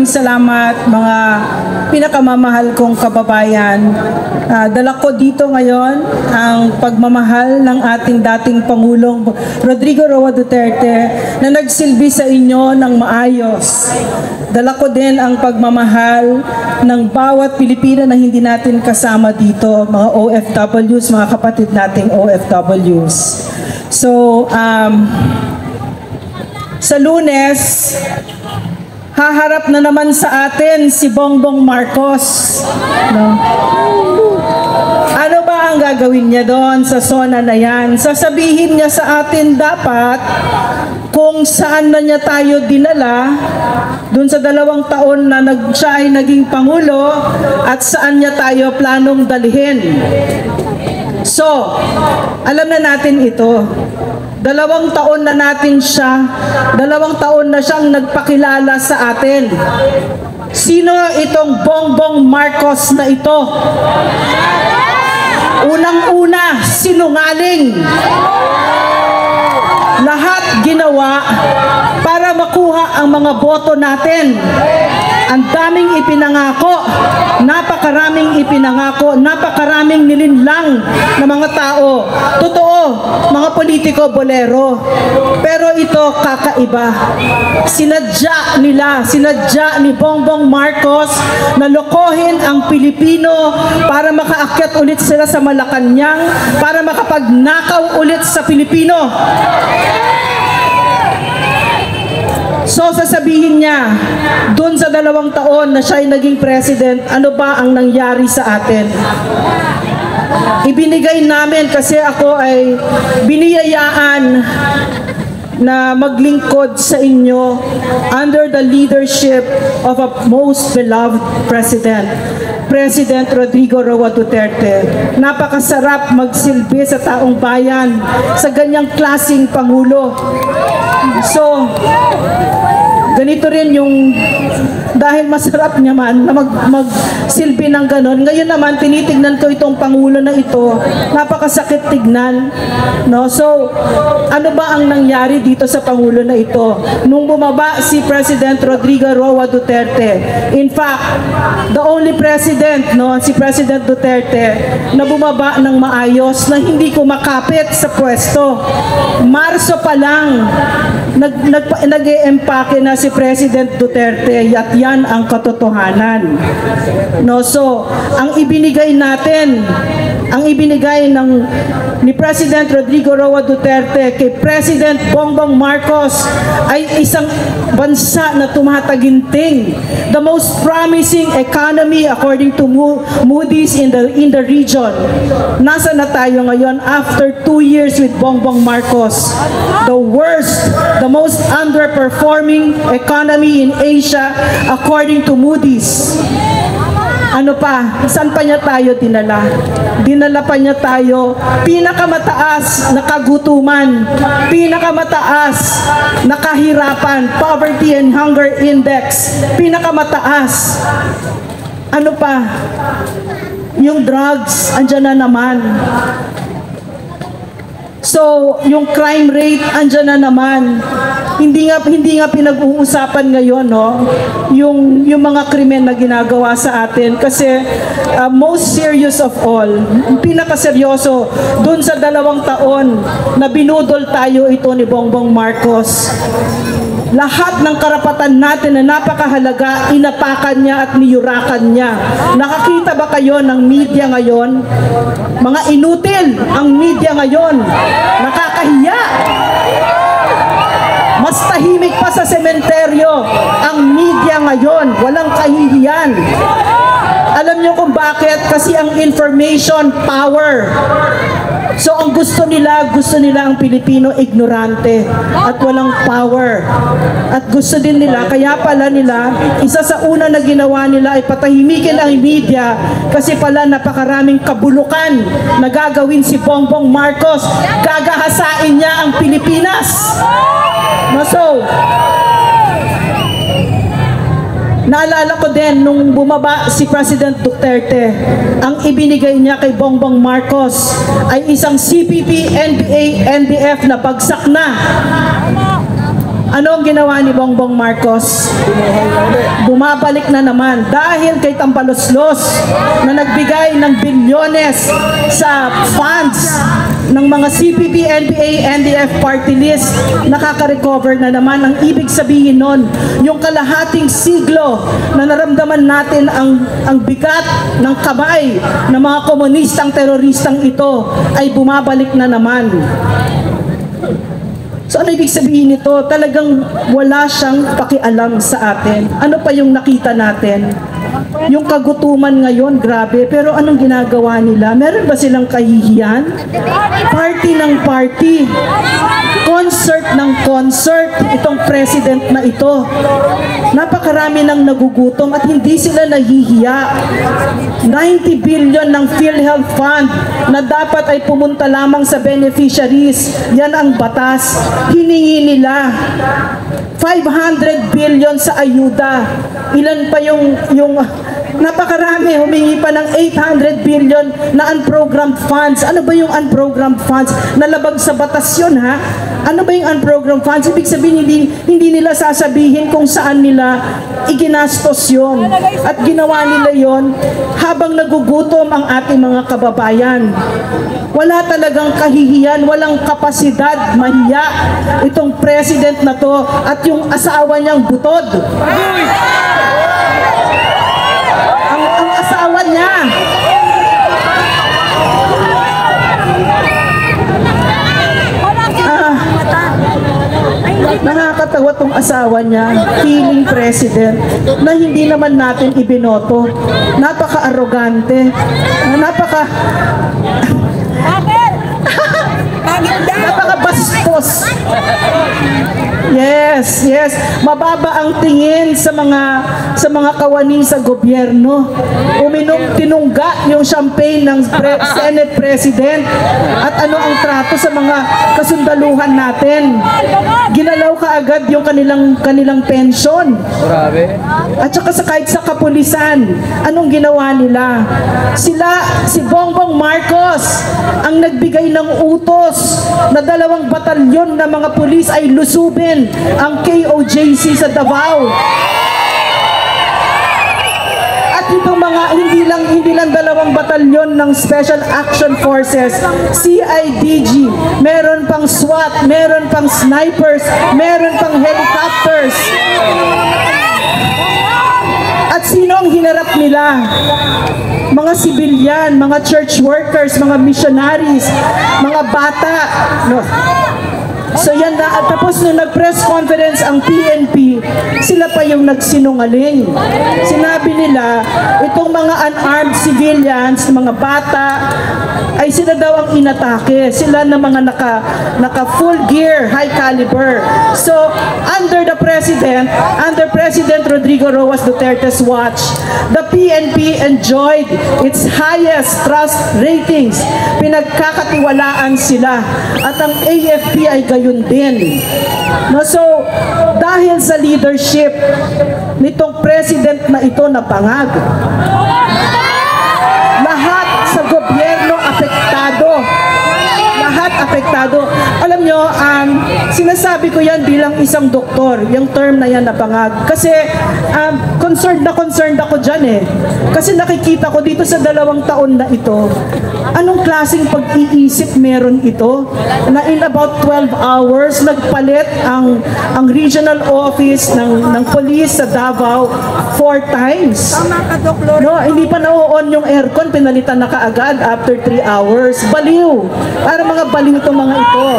salamat mga pinakamamahal kong kababayan. Dala ko dito ngayon ang pagmamahal ng ating dating Pangulong Rodrigo Roa Duterte na nagsilbi sa inyo ng maayos. Dala ko din ang pagmamahal ng bawat Pilipino na hindi natin kasama dito, mga OFWs, mga kapatid nating OFWs. So, sa Lunes, haharap na naman sa atin si Bongbong Marcos. No? Ano ba ang gagawin niya doon sa zona na yan? Sasabihin niya sa atin dapat kung saan na niya tayo dinala doon sa 2 taon na siya ay naging Pangulo at saan niya tayo planong dalhin. So, alam na natin ito. 2 taon na natin siya, 2 taon na siyang nagpakilala sa atin. Sino itong Bongbong Marcos na ito? Unang-una, sinungaling. Lahat ginawa para makuha ang mga boto natin. Ang daming ipinangako, napakaraming ipinangako, napakaraming nilinlang na mga tao. Totoo, mga politiko bolero. Pero ito kakaiba. Sinadya ni Bongbong Marcos na lokohin ang Pilipino para makaakyat ulit sila sa Malacanang, para makapagnakaw ulit sa Pilipino. So sasabihin niya, doon sa 2 taon na siya ay naging president, ano ba ang nangyari sa atin? Ibinigay namin kasi ako ay biniyayaan na maglingkod sa inyo under the leadership of a most beloved president, President Rodrigo Roa Duterte. Napakasarap magsilbi sa taong bayan sa ganyang klaseng Pangulo. So, ganito rin yung, dahil masarap naman na magsilbi ng ganon. Ngayon naman, tinitignan ko itong Pangulo na ito, napakasakit tignan. No? So, ano ba ang nangyari dito sa Pangulo na ito? Nung bumaba si President Rodrigo Roa Duterte, in fact, the only president, no, si President Duterte, na bumaba ng maayos, na hindi kumakapit sa pwesto. Marso pa lang, nag-e-empake na si President Duterte at yan ang katotohanan. No, so, ang ibinigay natin, ang ibinigay ni President Rodrigo Roa Duterte kay President Bongbong Marcos ay isang bansa na tumataginting. The most promising economy according to Moody's in the region. Nasa na tayo ngayon after 2 years with Bongbong Marcos? The worst, the most underperforming economy in Asia according to Moody's. Ano pa? Saan pa niya tayo dinala? Dinala pa niya tayo pinakamataas na kagutuman, pinakamataas na kahirapan, poverty and hunger index, pinakamataas. Ano pa? Yung drugs, andyan na naman. So, yung crime rate, andyan na naman. Hindi nga pinag-uusapan ngayon, no? Yung mga krimen na ginagawa sa atin. Kasi, most serious of all, pinakaseryoso, dun sa 2 taon na binudol tayo ito ni Bongbong Marcos. Lahat ng karapatan natin na napakahalaga, inapakan niya at niyurakan niya. Nakakita ba kayo ng media ngayon? Mga inutil ang media ngayon. Nakakahiya. Mas tahimik pa sa sementeryo ang media ngayon. Walang kahihiyan. Alam niyo kung bakit? Kasi ang information power. So ang gusto nila ang Pilipino ignorante at walang power. At gusto din nila, kaya pala nila, isa sa una na ginawa nila ay patahimikin ang media kasi pala napakaraming kabulukan na gagawin si Bongbong Marcos. Gagahasain niya ang Pilipinas. No, so, naalala ko din nung bumaba si President Duterte, ang ibinigay niya kay Bongbong Marcos ay isang CPP, NPA, NBF na bagsak na. Ano ang ginawa ni Bongbong Marcos? Bumabalik na naman dahil kay Tambaloslos na nagbigay ng bilyones sa funds ng mga CPP, NPA, NDF party list, nakaka-recover na naman. Ang ibig sabihin nun, yung kalahating siglo na naramdaman natin ang bigat ng kamay ng mga komunistang teroristang ito ay bumabalik na naman. So ano ibig sabihin nito? Talagang wala siyang pakialam sa atin. Ano pa yung nakita natin? Yung kagutuman ngayon, grabe. Pero anong ginagawa nila? Meron ba silang kahihiyan? Party ng party. Concert ng concert. Itong president na ito. Napakarami ng nagugutom at hindi sila nahihiya. 90 billion ng PhilHealth Fund na dapat ay pumunta lamang sa beneficiaries. Yan ang batas. Hiningi nila 500 billion sa ayuda. Ilan pa yung napakarami, humingi pa ng 800 billion na unprogrammed funds. Ano ba yung unprogrammed funds? Nalabag sa batas yun, ha? Ano ba yung unprogrammed funds? Ibig sabihin, hindi nila sasabihin kung saan nila iginastos yun. At ginawa nila yun habang nagugutom ang ating mga kababayan. Wala talagang kahihiyan, walang kapasidad, mahiya itong president na to at yung asawa niyang butod. Ang asawa niya. Nakakatawa tong asawa niya, feeling president, na hindi naman natin ibinoto. Napaka-arrogante. Napaka-bastos. Yes. Mababa ang tingin sa mga kawani sa gobyerno. Tinungga yung champagne ng Senate President. At ano ang trato sa mga kasundaluhan natin? Ginalaw kaagad yung kanilang pensyon. At saka kahit sa kapulisan, anong ginawa nila? Si Bongbong Marcos ang nagbigay ng utos na 2 batalyon na mga pulis ay lusubin ang KOJC sa Davao. At itong mga hindi lang 2 batalyon ng Special Action Forces, CIDG, meron pang SWAT, meron pang snipers, meron pang helicopters. At sino ang hinarap nila? Mga sibilyan, mga church workers, mga missionaries, mga bata. No. So yan na, at tapos nung nag-press conference ang PNP, sila pa yung nagsinungaling. Sinabi nila, itong mga unarmed civilians, mga bata, ay sila daw ang inatake. Sila na mga naka full gear, high caliber. So, under President Rodrigo Roas Duterte's watch, the PNP enjoyed its highest trust ratings. Pinagkakatiwalaan sila. At ang AFP ay gayon din. No, so, dahil sa leadership nitong president na ito na bangag, lahat sa gobyerno apektado. Lahat apektado. Alam nyo, sinasabi ko yan bilang isang doktor, yung term na yan na bangag. Kasi concerned ako dyan eh. Kasi nakikita ko dito sa 2 taon na ito, anong klaseng pag-iisip meron ito? Na in about 12 hours, nagpalit ang regional office ng police sa Davao 4 times. No, hindi pa na-on yung aircon, pinalitan na kaagad after 3 hours. Baliw. Para mga baliw itong mga ito.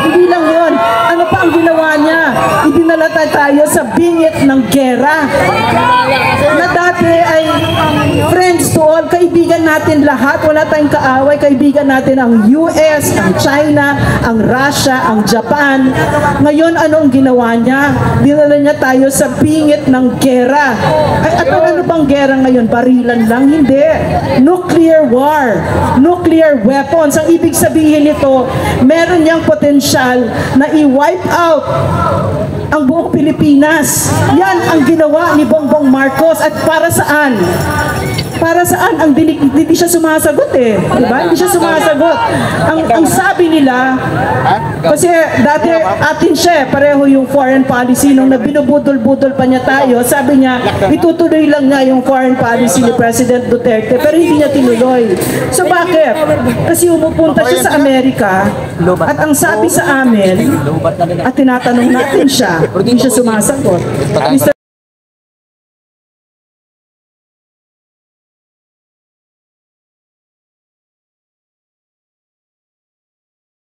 Hindi lang yun. Ano pa ang ginawa niya? Idinala tayo sa bingit ng gera. Na dati ay friends to all, kaibigan natin lahat. Wala tayong kaaway. Kaibigan natin ang US, ang China, ang Russia, ang Japan. Ngayon, anong ginawa niya? Dinala niya tayo sa bingit ng gera. Ay, at ano bang gera ngayon? Barilan lang? Hindi. Nuclear war. Nuclear weapons. Ang ibig sabihin nito, meron niyang potensyal na i-wipe out ang buong Pilipinas. Yan ang ginawa ni Bongbong Marcos. At para saan? para saan? Hindi siya sumasagot eh. Diba? Hindi siya sumasagot. Ang sabi nila, kasi dati atin siya, pareho yung foreign policy. Nung nabinubudol-budol pa niya tayo, sabi niya, itutuloy lang niya yung foreign policy ni President Duterte, pero hindi niya tinuloy. So bakit? Kasi umupunta siya sa Amerika, at ang sabi sa amin, at tinatanong natin siya, hindi siya sumasagot. Mr.